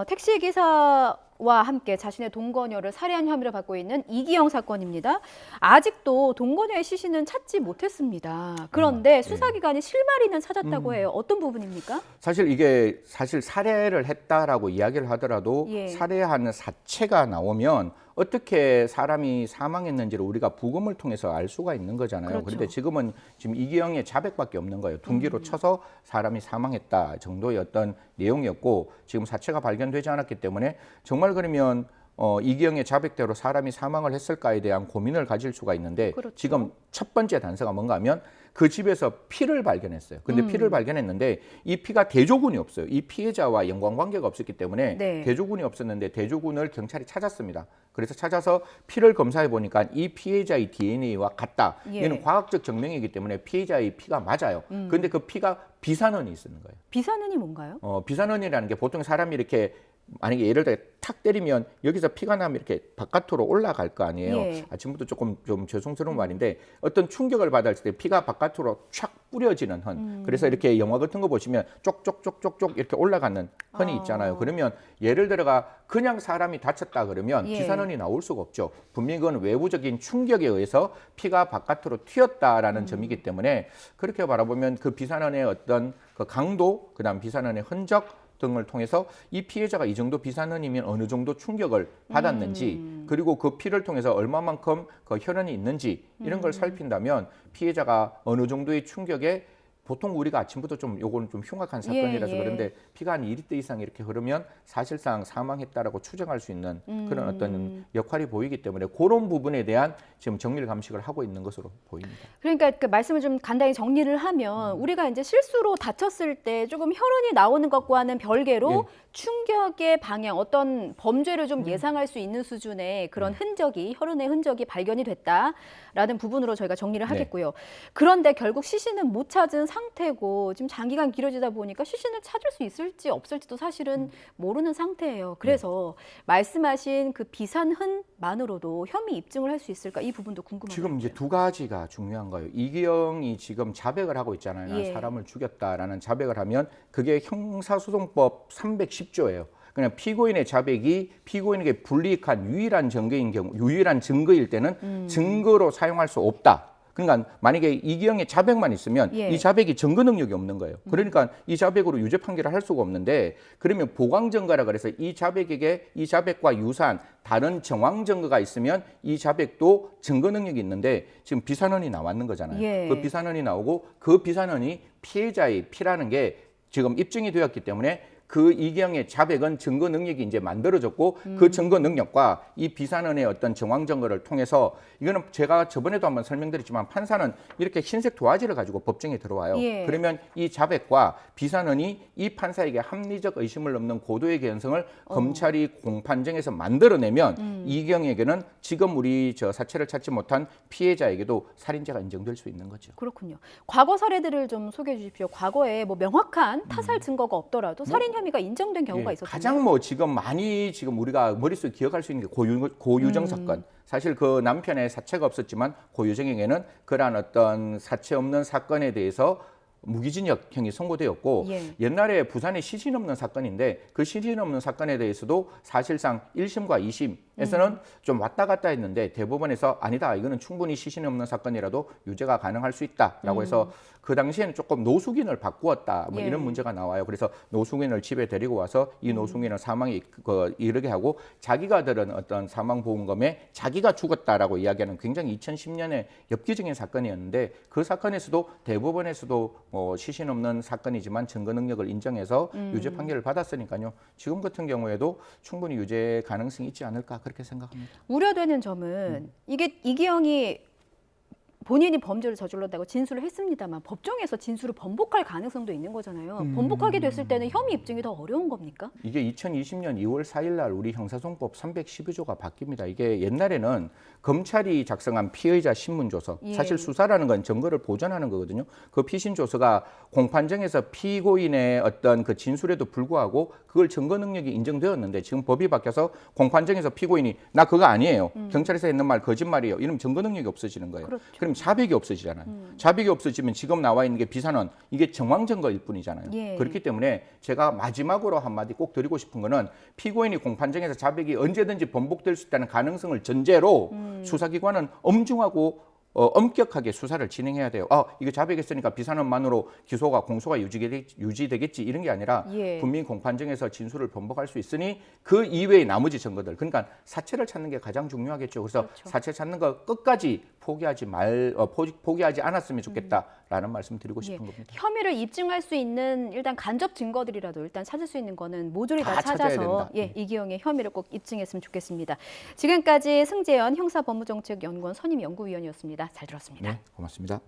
택시기사와 함께 자신의 동거녀를 살해한 혐의를 받고 있는 이기영 사건입니다. 아직도 동거녀의 시신은 찾지 못했습니다. 그런데 수사기관이 실마리는 찾았다고 해요. 어떤 부분입니까? 사실 살해를 했다라고 이야기를 하더라도 살해하는 사체가 나오면 어떻게 사람이 사망했는지를 우리가 부검을 통해서 알 수가 있는 거잖아요. 그렇죠. 그런데 지금은 지금 이기영의 자백밖에 없는 거예요. 둔기로 쳐서 사람이 사망했다 정도의 어떤 내용이었고 지금 사체가 발견되지 않았기 때문에 정말 그러면 이기영의 자백대로 사람이 사망을 했을까에 대한 고민을 가질 수가 있는데 그렇죠. 지금 첫 번째 단서가 뭔가 하면 그 집에서 피를 발견했어요. 근데 피를 발견했는데 이 피가 대조군이 없어요. 이 피해자와 연관관계가 없었기 때문에 대조군이 없었는데 대조군을 경찰이 찾았습니다. 그래서 찾아서 피를 검사해 보니까 이 피해자의 DNA와 같다. 이는 과학적 증명이기 때문에 피해자의 피가 맞아요. 그런데 그 피가 비산원이 있는 거예요. 비산은이 뭔가요? 비산원이라는 게 보통 사람이 이렇게 만약에 예를 들어 탁 때리면 여기서 피가 나면 이렇게 바깥으로 올라갈 거 아니에요. 아침부터 조금 좀 죄송스러운 말인데 어떤 충격을 받았을 때 피가 바깥으로 촥 뿌려지는 헌. 그래서 이렇게 영화 같은 거 보시면 쪽쪽쪽쪽쪽 이렇게 올라가는 헌이 있잖아요. 그러면 예를 들어가 그냥 사람이 다쳤다 그러면 비산헌이 나올 수가 없죠. 분명히 그건 외부적인 충격에 의해서 피가 바깥으로 튀었다라는 점이기 때문에 그렇게 바라보면 그 비산헌의 어떤 그 강도, 그다음 비산헌의 흔적 등을 통해서 이 피해자가 이 정도 비산헌이면 어느 정도 충격을 받았는지 그리고 그 피를 통해서 얼마만큼 그 혈흔이 있는지 이런 걸 살핀다면 피해자가 어느 정도의 충격에 보통 우리가 아침부터 좀 요거는 좀 흉악한 사건이라서 그런데 피가 한 2리터 이상 이렇게 흐르면 사실상 사망했다라고 추정할 수 있는 그런 어떤 역할이 보이기 때문에 그런 부분에 대한 지금 정밀 감식을 하고 있는 것으로 보입니다. 그러니까 그 말씀을 좀 간단히 정리를 하면 우리가 이제 실수로 다쳤을 때 조금 혈흔이 나오는 것과는 별개로 충격의 방향, 어떤 범죄를 좀 예상할 수 있는 수준의 그런 흔적이, 혈흔의 흔적이 발견이 됐다라는 부분으로 저희가 정리를 하겠고요. 그런데 결국 시신은 못 찾은 상태고 지금 장기간 길어지다 보니까 시신을 찾을 수 있을지 없을지도 사실은 모르는 상태예요. 그래서 말씀하신 그 비산흔만으로도 혐의 입증을 할 수 있을까? 이 부분도 궁금합니다. 지금 이제 두 가지가 중요한 거예요. 이기영이 지금 자백을 하고 있잖아요. 난 사람을 죽였다라는 자백을 하면 그게 형사소송법 310조예요. 그냥 피고인의 자백이 피고인에게 불이익한 유일한 증거일 때는 증거로 사용할 수 없다. 그러니까 만약에 이기영의 자백만 있으면 이 자백이 증거 능력이 없는 거예요. 그러니까 이 자백으로 유죄 판결을 할 수가 없는데 그러면 보강 증거라 그래서 이 자백에게 이 자백과 유사한 다른 정황 증거가 있으면 이 자백도 증거 능력이 있는데 지금 비산헌이 나왔는 거잖아요. 그 비산헌이 나오고 그 비산헌이 피해자의 피라는 게 지금 입증이 되었기 때문에 그 이기영의 자백은 증거 능력이 이제 만들어졌고 그 증거 능력과 이 비산헌의 어떤 정황 증거를 통해서 이거는 제가 저번에도 한번 설명드렸지만 판사는 이렇게 흰색 도화지를 가지고 법정에 들어와요. 그러면 이 자백과 비산헌이 이 판사에게 합리적 의심을 넘는 고도의 개연성을 검찰이 공판정에서 만들어내면 이기영에게는 지금 우리 저 사체를 찾지 못한 피해자에게도 살인죄가 인정될 수 있는 거죠. 그렇군요. 과거 사례들을 좀 소개해 주십시오. 과거에 뭐 명확한 타살 증거가 없더라도 살인 혐의가 인정된 경우가 있었죠. 가장 지금 많이 지금 우리가 머릿속에 기억할 수 있는 게 고유정 사건. 사실 그 남편의 사체가 없었지만 고유정에게는 그러한 어떤 사체 없는 사건에 대해서 무기징역형이 선고되었고 옛날에 부산에 시신 없는 사건인데 그 시신 없는 사건에 대해서도 사실상 1심과 2심에서는 좀 왔다 갔다 했는데 대법원에서 아니다 이거는 충분히 시신 없는 사건이라도 유죄가 가능할 수 있다라고 해서 그 당시에는 조금 노숙인을 바꾸었다 뭐 이런 문제가 나와요. 그래서 노숙인을 집에 데리고 와서 이 노숙인을 사망에 이르게 하고 자기가 들은 어떤 사망보험금에 자기가 죽었다라고 이야기하는 굉장히 2010년에 엽기적인 사건이었는데 그 사건에서도 대법원에서도 시신 없는 사건이지만 증거 능력을 인정해서 유죄 판결을 받았으니까요. 지금 같은 경우에도 충분히 유죄 가능성이 있지 않을까 그렇게 생각합니다. 우려되는 점은 이게 이기영이 본인이 범죄를 저질렀다고 진술을 했습니다만 법정에서 진술을 번복할 가능성도 있는 거잖아요. 번복하게 됐을 때는 혐의 입증이 더 어려운 겁니까? 이게 2020년 2월 4일 날 우리 형사소송법 312조가 바뀝니다. 이게 옛날에는 검찰이 작성한 피의자 신문조서, 사실 수사라는 건 증거를 보존하는 거거든요. 그 피신조서가 공판정에서 피고인의 어떤 그 진술에도 불구하고 그걸 증거 능력이 인정되었는데 지금 법이 바뀌어서 공판정에서 피고인이 나 그거 아니에요. 경찰에서 했는 말 거짓말이에요. 이러면 증거 능력이 없어지는 거예요. 그럼 자백이 없어지잖아요. 자백이 없어지면 지금 나와 있는 게 비산은 이게 정황 증거일 뿐이잖아요. 예. 그렇기 때문에 제가 마지막으로 한마디 꼭 드리고 싶은 거는 피고인이 공판정에서 자백이 언제든지 번복될 수 있다는 가능성을 전제로 수사기관은 엄중하고 엄격하게 수사를 진행해야 돼요. 이거 자백했으니까 비산업만으로 기소가 공소가 유지되겠지 이런 게 아니라 예. 분명히 공판정에서 진술을 번복할 수 있으니 그 이외의 나머지 증거들 그러니까 사체를 찾는 게 가장 중요하겠죠. 그래서 그렇죠. 사체 찾는 거 끝까지 포기하지 않았으면 좋겠다라는 말씀 드리고 싶은 겁니다. 혐의를 입증할 수 있는 일단 간접 증거들이라도 일단 찾을 수 있는 거는 모조리 다 다 찾아야 찾아서 된다. 이기영의 혐의를 꼭 입증했으면 좋겠습니다. 지금까지 승재현 형사법무정책연구원 선임연구위원이었습니다. 잘 들었습니다. 네, 고맙습니다.